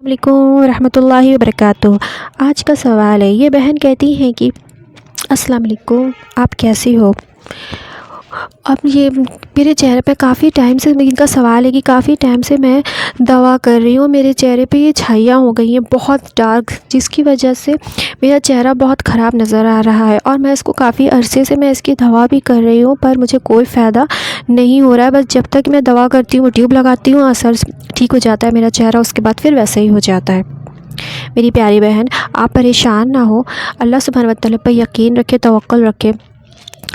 علیکم ورحمۃ اللہ وبرکاتہ۔ آج کا سوال ہے، یہ بہن کہتی ہیں کہ السلام علیکم، آپ کیسی ہو؟ اب یہ میرے چہرے پہ کافی ٹائم سے ان کا سوال ہے کہ کافی ٹائم سے میں دوا کر رہی ہوں، میرے چہرے پہ یہ چھائیاں ہو گئی ہیں بہت ڈارک، جس کی وجہ سے میرا چہرہ بہت خراب نظر آ رہا ہے، اور میں اس کو کافی عرصے سے میں اس کی دوا بھی کر رہی ہوں، پر مجھے کوئی فائدہ نہیں ہو رہا ہے۔ بس جب تک میں دوا کرتی ہوں، ٹیوب لگاتی ہوں، اثر ٹھیک ہو جاتا ہے میرا چہرہ، اس کے بعد پھر ویسے ہی ہو جاتا ہے۔ میری پیاری بہن، آپ پریشان نہ ہو، اللہ سبحانہ و تعالیٰ پہ یقین رکھے، توکل رکھے۔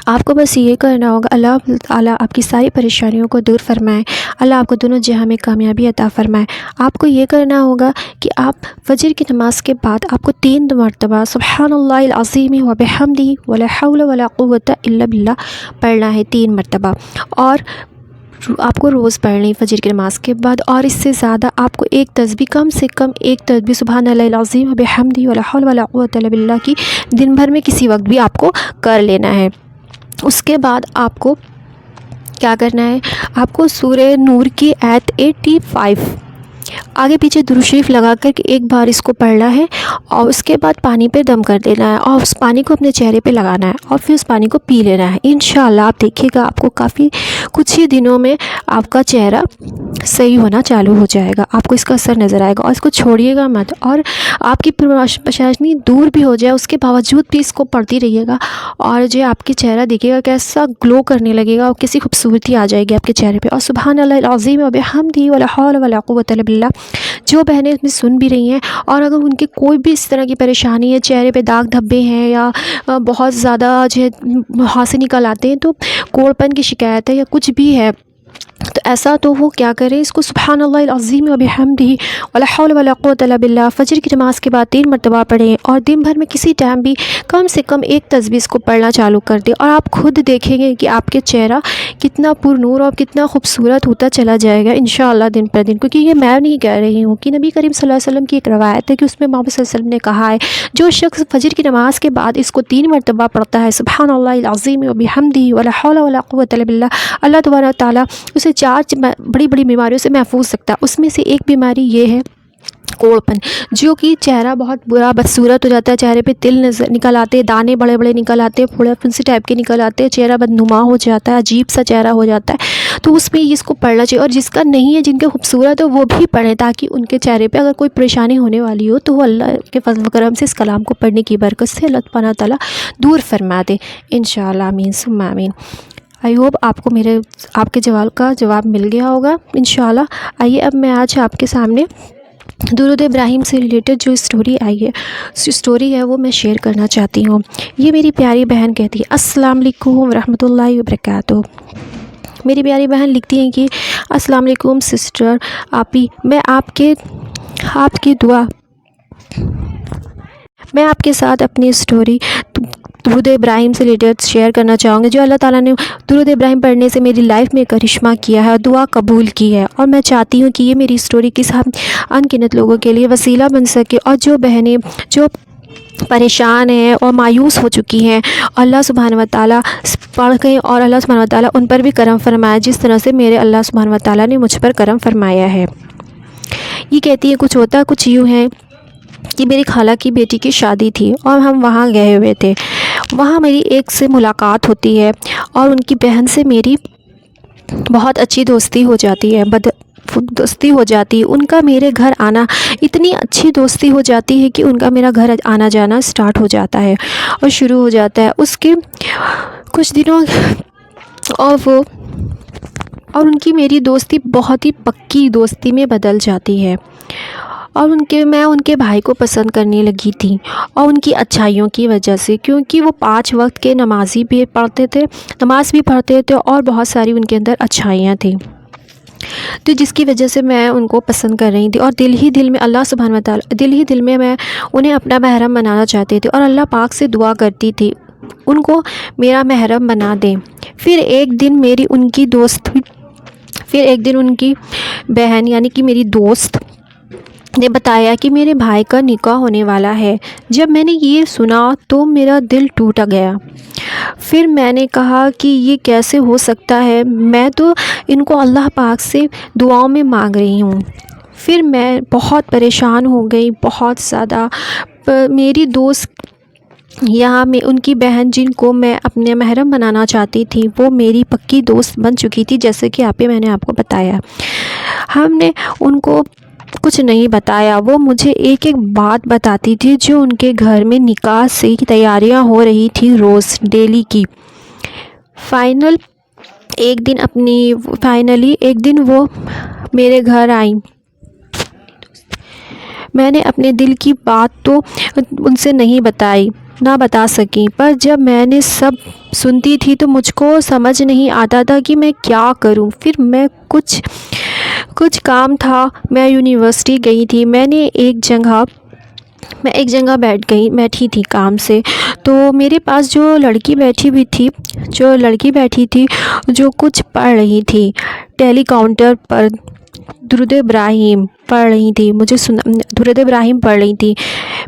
آپ کو بس یہ کرنا ہوگا، اللہ تعالیٰ آپ کی ساری پریشانیوں کو دور فرمائے، اللہ آپ کو دونوں جہاں میں کامیابی عطا فرمائے۔ آپ کو یہ کرنا ہوگا کہ آپ فجر کی نماز کے بعد آپ کو 3 مرتبہ سبحان اللہ العظیم و بحمدہ ولا حول ولا قوۃ الا باللہ پڑھنا ہے، 3 مرتبہ، اور آپ کو روز پڑھنی فجر کی نماز کے بعد، اور اس سے زیادہ آپ کو ایک تسبیح، کم سے کم ایک تسبیح سبحان اللہ العظیم و بحمدہ ولا حول ولا قوۃ الا باللہ کی دن بھر میں کسی وقت بھی آپ کو کر لینا ہے۔ اس کے بعد آپ کو کیا کرنا ہے، آپ کو سورہ نور کی آیت 85 آگے پیچھے درود شریف لگا کر کے ایک بار اس کو پڑھنا ہے، اور اس کے بعد پانی پہ دم کر دینا ہے، اور اس پانی کو اپنے چہرے پہ لگانا ہے، اور پھر اس پانی کو پی لینا ہے۔ انشاءاللہ آپ دیکھیے گا، آپ کو کافی کچھ ہی دنوں میں آپ کا چہرہ صحیح ہونا چالو ہو جائے گا، آپ کو اس کا اثر نظر آئے گا، اور اس کو چھوڑیے گا مت، اور آپ کی پریشانی دور بھی ہو جائے اس کے باوجود بھی اس کو پڑھتی رہیے گا، اور جو آپ کے چہرہ دیکھیے گا کیسا گلو کرنے لگے گا، اور کیسی خوبصورتی آ جائے گی آپ کے چہرے پہ، اور سبحان اللہ العظیم و بحمدہ ولا حول ولا قوۃ الا باللہ۔ جو بہنیں اس میں سن بھی رہی ہیں، اور اگر ان کی کوئی بھی اس طرح کی پریشانی ہے، چہرے پہ داغ دھبے ہیں، یا بہت زیادہ جو ہے ہاتھ سے نکل آتے ہیں، تو کوڑ پن کی شکایت ہے، یا کچھ بھی ہے، تو ایسا تو وہ کیا کریں، اس کو سبحان اللہ العظیم و بحمدہ ولا حول ولا قوۃ الا باللہ فجر کی نماز کے بعد 3 مرتبہ پڑھیں، اور دن بھر میں کسی ٹائم بھی کم سے کم ایک تسبیح اس کو پڑھنا چالو کر دیں، اور آپ خود دیکھیں گے کہ آپ کے چہرہ کتنا پر نور اور کتنا خوبصورت ہوتا چلا جائے گا انشاءاللہ دن پر دن۔ کیونکہ یہ میں نہیں کہہ رہی ہوں، کہ نبی کریم صلی اللہ علیہ وسلم کی ایک روایت ہے کہ اس میں محمد صلی اللہ علیہ وسلم نے کہا ہے، جو شخص فجر کی نماز کے بعد اس کو 3 مرتبہ پڑھتا ہے سبحان اللہ العظیم و بحمدہ ولا حول ولا قوۃ الا باللہ، اللہ تبارک تعالیٰ اسے 4 بڑی بڑی بیماریوں سے محفوظ سکتا ہے۔ اس میں سے ایک بیماری یہ ہے کوڑ پن، جو کہ چہرہ بہت برا بدصورت ہو جاتا ہے، چہرے پہ تل نکل آتے، دانے بڑے بڑے نکل آتے، پھوڑے پھنسی ٹائپ کے نکل آتے، چہرہ بدنما ہو جاتا ہے، عجیب سا چہرہ ہو جاتا ہے، تو اس میں اس کو پڑھنا چاہیے، اور جس کا نہیں ہے، جن کے خوبصورت ہو وہ بھی پڑھیں، تاکہ ان کے چہرے پہ اگر کوئی پریشانی ہونے والی ہو تو وہ اللہ کے فضل و کرم سے اس کلام کو پڑھنے کی برکت سے اللہ سبحانہ تعالیٰ دور فرما دے انشاءاللہ، آمین ثم آمین۔ آئی ہوپ آپ کو آپ کے جواب مل گیا ہوگا انشاءاللہ۔ آئیے اب میں آج آپ کے سامنے درود ابراہیم سے ریلیٹڈ جو اسٹوری ہے وہ میں شیئر کرنا چاہتی ہوں۔ یہ میری پیاری بہن کہتی ہے، السلام علیکم ورحمۃ اللہ وبرکاتہ۔ میری پیاری بہن لکھتی ہیں کہ السلام علیکم سسٹر آپی، میں آپ کے ساتھ اپنی اسٹوری درود ابراہیم سے ریلیٹڈ شیئر کرنا چاہوں گی، جو اللہ تعالیٰ نے درود ابراہیم پڑھنے سے میری لائف میں کرشمہ کیا ہے اور دعا قبول کی ہے، اور میں چاہتی ہوں کہ یہ میری اسٹوری ان گنت لوگوں کے لیے وسیلہ بن سکے، اور جو بہنیں جو پریشان ہیں اور مایوس ہو چکی ہیں، اللہ سبحانہ و تعالیٰ پڑھ گئیں، اور اللہ سبحانہ و تعالیٰ ان پر بھی کرم فرمائے، جس طرح سے میرے اللہ سبحانہ و تعالیٰ نے مجھ پر کرم فرمایا ہے۔ یہ کہتی ہے کچھ یوں ہے کہ میری خالہ کی بیٹی کی شادی تھی، اور ہم وہاں گئے ہوئے تھے۔ وہاں میری ایک سے ملاقات ہوتی ہے، اور ان کی بہن سے میری بہت اچھی دوستی ہو جاتی ہے، دوستی ہو جاتی ہے۔ ان کا میرے گھر آنا، اتنی اچھی دوستی ہو جاتی ہے کہ ان کا میرا گھر آنا جانا سٹارٹ ہو جاتا ہے اور شروع ہو جاتا ہے۔ اس کے کچھ دنوں اور ان کی میری دوستی بہت ہی پکی دوستی میں بدل جاتی ہے، اور میں ان کے بھائی کو پسند کرنے لگی تھی، اور ان کی اچھائیوں کی وجہ سے، کیونکہ وہ 5 وقت کے نماز بھی پڑھتے تھے، اور بہت ساری ان کے اندر اچھائیاں تھیں، تو جس کی وجہ سے میں ان کو پسند کر رہی تھی، اور دل ہی دل میں اللہ سبحانہ وتعالی میں انہیں اپنا محرم بنانا چاہتی تھی، اور اللہ پاک سے دعا کرتی تھی ان کو میرا محرم بنا دیں۔ پھر ایک دن ان کی بہن یعنی کہ میری دوست نے بتایا کہ میرے بھائی کا نکاح ہونے والا ہے۔ جب میں نے یہ سنا تو میرا دل ٹوٹ گیا۔ پھر میں نے کہا کہ یہ کیسے ہو سکتا ہے، میں تو ان کو اللہ پاک سے دعاؤں میں مانگ رہی ہوں۔ پھر میں بہت پریشان ہو گئی، بہت زیادہ۔ میری دوست یہاں میں ان کی بہن جن کو میں اپنے محرم بنانا چاہتی تھی وہ میری پکی دوست بن چکی تھی، جیسے کہ میں نے آپ کو بتایا۔ ہم نے ان کو کچھ نہیں بتایا، وہ مجھے ایک ایک بات بتاتی تھی جو ان کے گھر میں نکاح سے تیاریاں ہو رہی تھی روز ڈیلی کی۔ فائنلی ایک دن وہ میرے گھر آئیں۔ میں نے اپنے دل کی بات تو ان سے نہیں بتا سکی، پر جب میں نے سب سنتی تھی تو مجھ کو سمجھ نہیں آتا تھا کہ میں کیا کروں۔ پھر میں کچھ کام تھا، میں یونیورسٹی گئی تھی، میں ایک جگہ بیٹھی تھی کام سے، تو میرے پاس جو لڑکی بیٹھی تھی جو کچھ پڑھ رہی تھی، ٹیلی کاؤنٹر پر درود ابراہیم پڑھ رہی تھی، درود ابراہیم پڑھ رہی تھی۔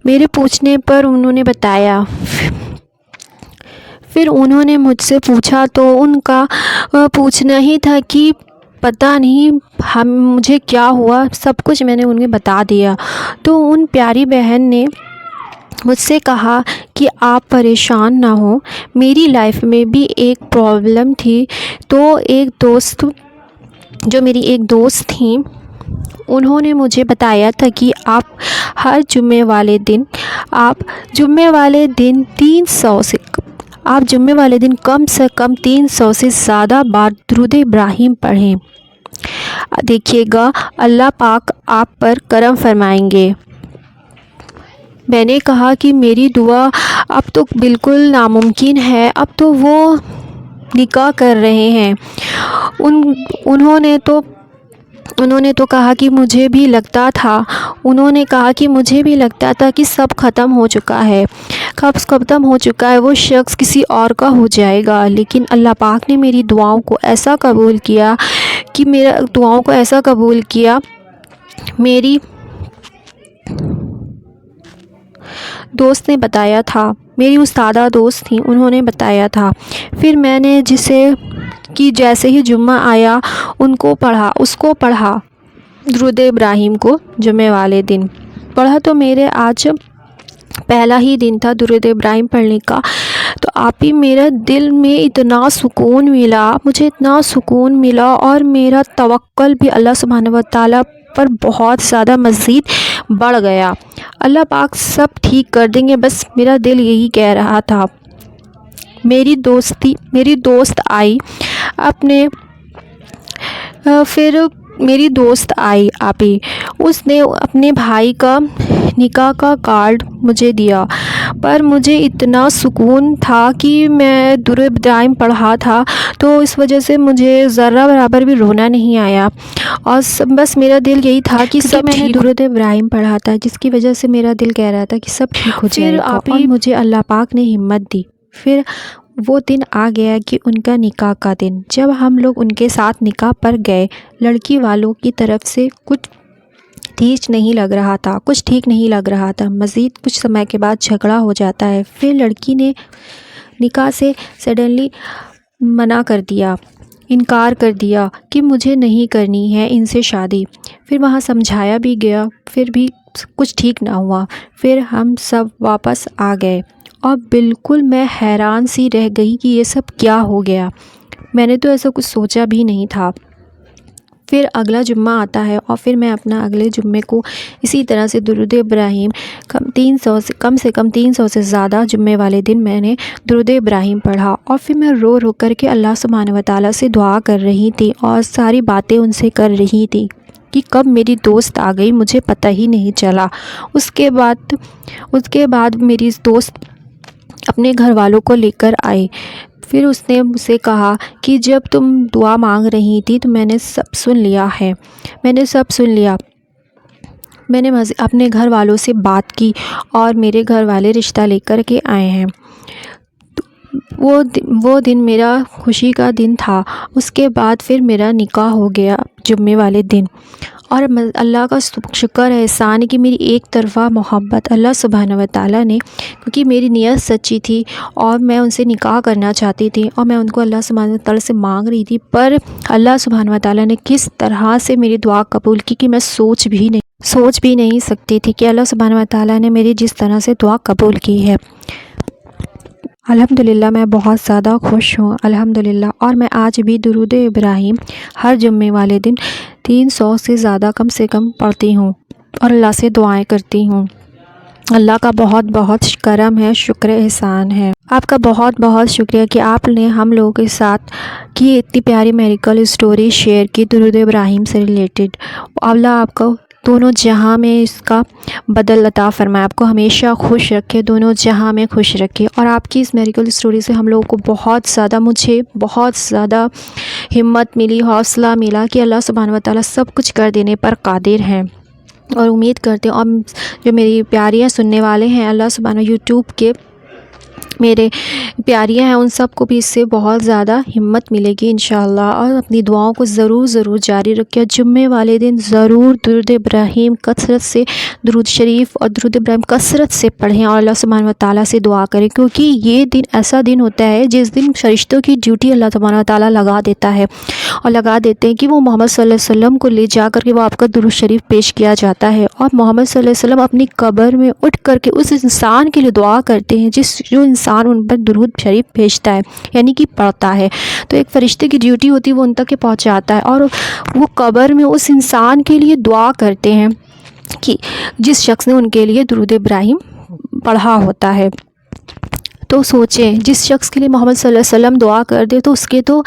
میرے پوچھنے پر انہوں نے بتایا، پھر انہوں نے مجھ سے پوچھا تو ان کا پوچھنا ہی تھا کہ پتہ نہیں مجھے کیا ہوا، سب کچھ میں نے انہیں بتا دیا۔ تو ان پیاری بہن نے مجھ سے کہا کہ آپ پریشان نہ ہوں، میری لائف میں بھی ایک پرابلم تھی۔ تو جو میری ایک دوست تھیں، انہوں نے مجھے بتایا تھا کہ آپ جمعے والے دن کم سے کم 300 سے زیادہ بار درود ابراہیم پڑھیں، دیکھیے گا اللہ پاک آپ پر کرم فرمائیں گے۔ میں نے کہا کہ میری دعا اب تو بالکل ناممکن ہے، اب تو وہ نکاح کر رہے ہیں۔ انہوں نے تو کہا کہ مجھے بھی لگتا تھا کہ سب ختم ہو چکا ہے، وہ شخص کسی اور کا ہو جائے گا، لیکن اللہ پاک نے میری دعاؤں کو ایسا قبول کیا۔ میری دوست نے بتایا تھا، میری استادہ دوست تھیں، انہوں نے بتایا تھا۔ پھر میں نے جیسے ہی جمعہ آیا اس کو پڑھا درود ابراہیم کو، جمعے والے دن پڑھا۔ تو میرے آج پہلا ہی دن تھا درود ابراہیم پڑھنے کا، تو میرا دل میں مجھے اتنا سکون ملا، اور میرا توکل بھی اللہ سبحانہ و تعالیٰ پر بہت زیادہ مزید بڑھ گیا۔ اللہ پاک سب ٹھیک کر دیں گے، بس میرا دل یہی کہہ رہا تھا۔ میری دوست آئی اس نے اپنے بھائی کا نکاح کا کارڈ مجھے دیا، پر مجھے اتنا سکون تھا کہ میں درود ابراہیم پڑھا تھا، تو اس وجہ سے مجھے ذرہ برابر بھی رونا نہیں آیا، اور بس میرا دل یہی تھا کہ میں نے درود ابراہیم پڑھا تھا، جس کی وجہ سے میرا دل کہہ رہا تھا کہ سب ٹھیک ہو جائے گا، اور مجھے اللہ پاک نے ہمت دی۔ پھر وہ دن آ گیا کہ ان کا نکاح کا دن، جب ہم لوگ ان کے ساتھ نکاح پر گئے، لڑکی والوں کی طرف سے کچھ ٹھیک نہیں لگ رہا تھا، مزید کچھ سمے کے بعد جھگڑا ہو جاتا ہے۔ پھر لڑکی نے نکاح سے سڈنلی انکار کر دیا کہ مجھے نہیں کرنی ہے ان سے شادی۔ پھر وہاں سمجھایا بھی گیا، پھر بھی کچھ ٹھیک نہ ہوا۔ پھر ہم سب واپس آ گئے، اور بالکل میں حیران سی رہ گئی کہ یہ سب کیا ہو گیا، میں نے تو ایسا کچھ سوچا بھی نہیں تھا۔ پھر اگلا جمعہ آتا ہے، اور پھر میں اپنا اگلے جمعے کو اسی طرح سے درود ابراہیم کم سے کم 300 سے زیادہ جمعے والے دن میں نے درود ابراہیم پڑھا، اور پھر میں رو کر کے اللہ سبحانہ و تعالیٰ سے دعا کر رہی تھی، اور ساری باتیں ان سے کر رہی تھی کہ کب میری دوست آ گئی مجھے پتہ ہی نہیں چلا۔ اس کے بعد میری دوست اپنے گھر والوں کو لے کر آئی۔ پھر اس نے مجھ سے کہا کہ جب تم دعا مانگ رہی تھی تو میں نے سب سن لیا۔ میں نے اپنے گھر والوں سے بات کی، اور میرے گھر والے رشتہ لے کر کے آئے ہیں۔ وہ دن میرا خوشی کا دن تھا۔ اس کے بعد پھر میرا نکاح ہو گیا جمعے والے دن، اور اللہ کا شکر ہے، احسان ہے کہ میری ایک طرفہ محبت اللہ سبحانہ و تعالیٰ نے، کیونکہ میری نیت سچی تھی اور میں ان سے نکاح کرنا چاہتی تھی اور میں ان کو اللہ سبحانہ و تعالیٰ سے مانگ رہی تھی، پر اللہ سبحانہ و تعالیٰ نے کس طرح سے میری دعا قبول کی کہ میں سوچ بھی نہیں سکتی تھی کہ اللہ سبحانہ و تعالیٰ نے میری جس طرح سے دعا قبول کی ہے۔ الحمدللہ میں بہت زیادہ خوش ہوں الحمدللہ، اور میں آج بھی درود ابراہیم ہر جمعے والے دن 300 سے زیادہ کم سے کم پڑھتی ہوں اور اللہ سے دعائیں کرتی ہوں۔ اللہ کا بہت بہت کرم ہے، شکر احسان ہے۔ آپ کا بہت بہت شکریہ کہ آپ نے ہم لوگوں کے ساتھ کی اتنی پیاری میریکل اسٹوری شیئر کی درود ابراہیم سے ریلیٹڈ۔ اللہ آپ کو دونوں جہاں میں اس کا بدل عطا فرمائے، آپ کو ہمیشہ خوش رکھے، دونوں جہاں میں خوش رکھے۔ اور آپ کی اس میریکل اسٹوری سے ہم لوگوں کو مجھے بہت زیادہ ہمت ملی، حوصلہ ملا کہ اللہ سبحانہ و تعالیٰ سب کچھ کر دینے پر قادر ہیں، اور امید کرتے ہیں اور جو میری پیاریاں سننے والے ہیں اللہ سبحانہ یوٹیوب کے میرے پیاریاں ہیں، ان سب کو بھی اس سے بہت زیادہ ہمت ملے گی انشاءاللہ۔ اور اپنی دعاؤں کو ضرور جاری رکھیں، جمعے والے دن ضرور درود ابراہیم کثرت سے، درود شریف اور درود ابراہیم کثرت سے پڑھیں اور اللہ سبحانہ و تعالیٰ سے دعا کریں، کیونکہ یہ دن ایسا دن ہوتا ہے جس دن فرشتوں کی ڈیوٹی اللہ سبحانہ و تعالیٰ لگا دیتا ہے، اور لگا دیتے ہیں کہ وہ محمد صلی اللہ علیہ وسلم کو لے جا کر کے وہ آپ کا درود شریف پیش کیا جاتا ہے، اور محمد صلی اللہ علیہ وسلم اپنی قبر میں اٹھ کر کے اس انسان کے لیے دعا کرتے ہیں جو انسان ان پر درود شریف بھیجتا ہے، یعنی کہ پڑھتا ہے۔ تو ایک فرشتے کی ڈیوٹی ہوتی ہے، وہ ان تک پہنچاتا ہے، اور وہ قبر میں اس انسان کے لیے دعا کرتے ہیں کہ جس شخص نے ان کے لیے درود ابراہیم پڑھا ہوتا ہے۔ تو سوچیں، جس شخص کے لیے محمد صلی اللہ علیہ وسلم دعا کر دے تو اس کے تو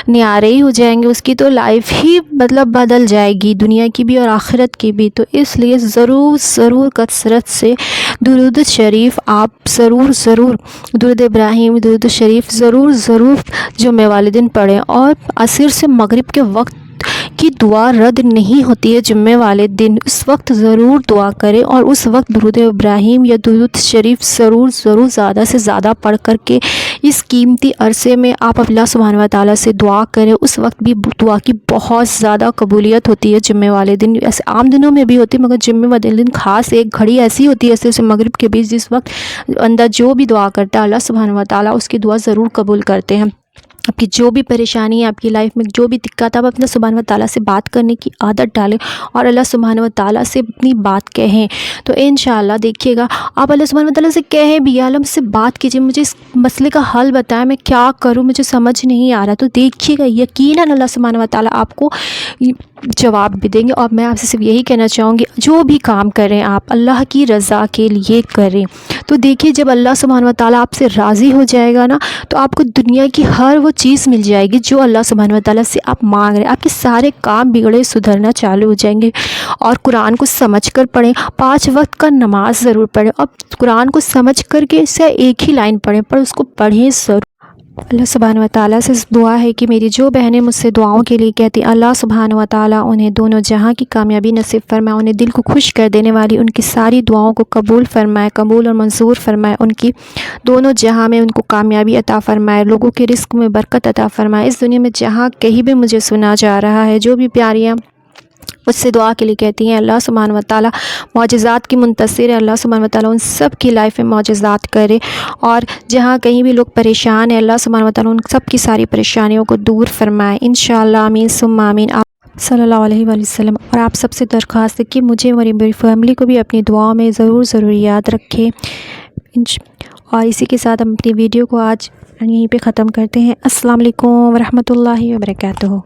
نیارے ہی ہو جائیں گے، اس کی تو لائف ہی بدل جائے گی، دنیا کی بھی اور آخرت کی بھی۔ تو اس لیے ضرور کثرت سے درود شریف آپ ضرور درود ابراہیم، درود شریف ضرور جمعہ والے دن پڑھیں، اور عصر سے مغرب کے وقت کی دعا رد نہیں ہوتی ہے جمعے والے دن، اس وقت ضرور دعا کریں، اور اس وقت درود ابراہیم یا درود شریف ضرور زیادہ سے زیادہ پڑھ کر کے اس قیمتی عرصے میں آپ اللہ سبحانہ و تعالیٰ سے دعا کریں۔ اس وقت بھی دعا کی بہت زیادہ قبولیت ہوتی ہے جمعے والے دن، ایسے عام دنوں میں بھی ہوتی ہے مگر جمعے والے دن خاص ایک گھڑی ایسی ہوتی ہے عصر سے مغرب کے بیچ، جس وقت اندر جو بھی دعا کرتا ہے اللہ سبحانہ و تعالیٰ اس کی دعا ضرور قبول کرتے ہیں۔ آپ کی جو بھی پریشانی ہے، آپ کی لائف میں جو بھی دقت ہے، آپ اپنا سبحانہ و تعالیٰ سے بات کرنے کی عادت ڈالیں اور اللہ سبحانہ و تعالیٰ سے اپنی بات کہیں، تو انشاءاللہ دیکھیے گا آپ اللہ سبحانہ و تعالیٰ سے کہیں بھی، یا اللہ مجھ سے بات کیجیے، مجھے اس مسئلے کا حل بتائیں، میں کیا کروں، مجھے سمجھ نہیں آ رہا، تو دیکھیے گا یقیناً اللہ سبحانہ و تعالیٰ آپ کو جواب بھی دیں گے۔ اور میں آپ سے صرف یہی کہنا چاہوں گی، جو بھی کام کریں آپ اللہ کی رضا کے لیے کریں، تو دیکھیے جب اللہ سبحانہ و تعالیٰ آپ سے راضی ہو جائے گا نا، تو آپ کو دنیا کی ہر وہ چیز مل جائے گی جو اللہ سبحانہ و تعالیٰ سے آپ مانگ رہے ہیں، آپ کے سارے کام بگڑے سدھرنا چالو ہو جائیں گے۔ اور قرآن کو سمجھ کر پڑھیں، 5 وقت کا نماز ضرور پڑھیں، اور قرآن کو سمجھ کر کے اسے ایک ہی لائن پڑھیں، پر اس کو پڑھیں ضرور۔ اللہ سبحانہ و تعالیٰ سے دعا ہے کہ میری جو بہنیں مجھ سے دعاؤں کے لیے کہتی ہیں، اللہ سبحانہ و تعالیٰ انہیں دونوں جہاں کی کامیابی نصیب فرمائے، انہیں دل کو خوش کر دینے والی ان کی ساری دعاؤں کو قبول فرمائے، قبول اور منظور فرمائے، ان کی دونوں جہاں میں ان کو کامیابی عطا فرمائے، لوگوں کے رزق میں برکت عطا فرمائے۔ اس دنیا میں جہاں کہیں بھی مجھے سنا جا رہا ہے، جو بھی پیاریاں مجھ سے دعا کے لیے کہتی ہیں، اللہ سبحانہ و تعالیٰ معجزات کی منتصر ہے، اللہ سبحانہ و تعالیٰ ان سب کی لائف میں معجزات کرے، اور جہاں کہیں بھی لوگ پریشان ہیں اللہ سبحانہ و تعالیٰ ان سب کی ساری پریشانیوں کو دور فرمائے انشاءاللہ، آمین ثم آمین۔ آپ صلی اللہ علیہ وآلہ وسلم، اور آپ سب سے درخواست ہے کہ مجھے اور میری فیملی کو بھی اپنی دعاؤں میں ضرور یاد رکھیں۔ اور اسی کے ساتھ ہم اپنی ویڈیو کو آج یہیں پہ ختم کرتے ہیں۔ السلام علیکم ورحمۃ اللہ وبرکاتہ۔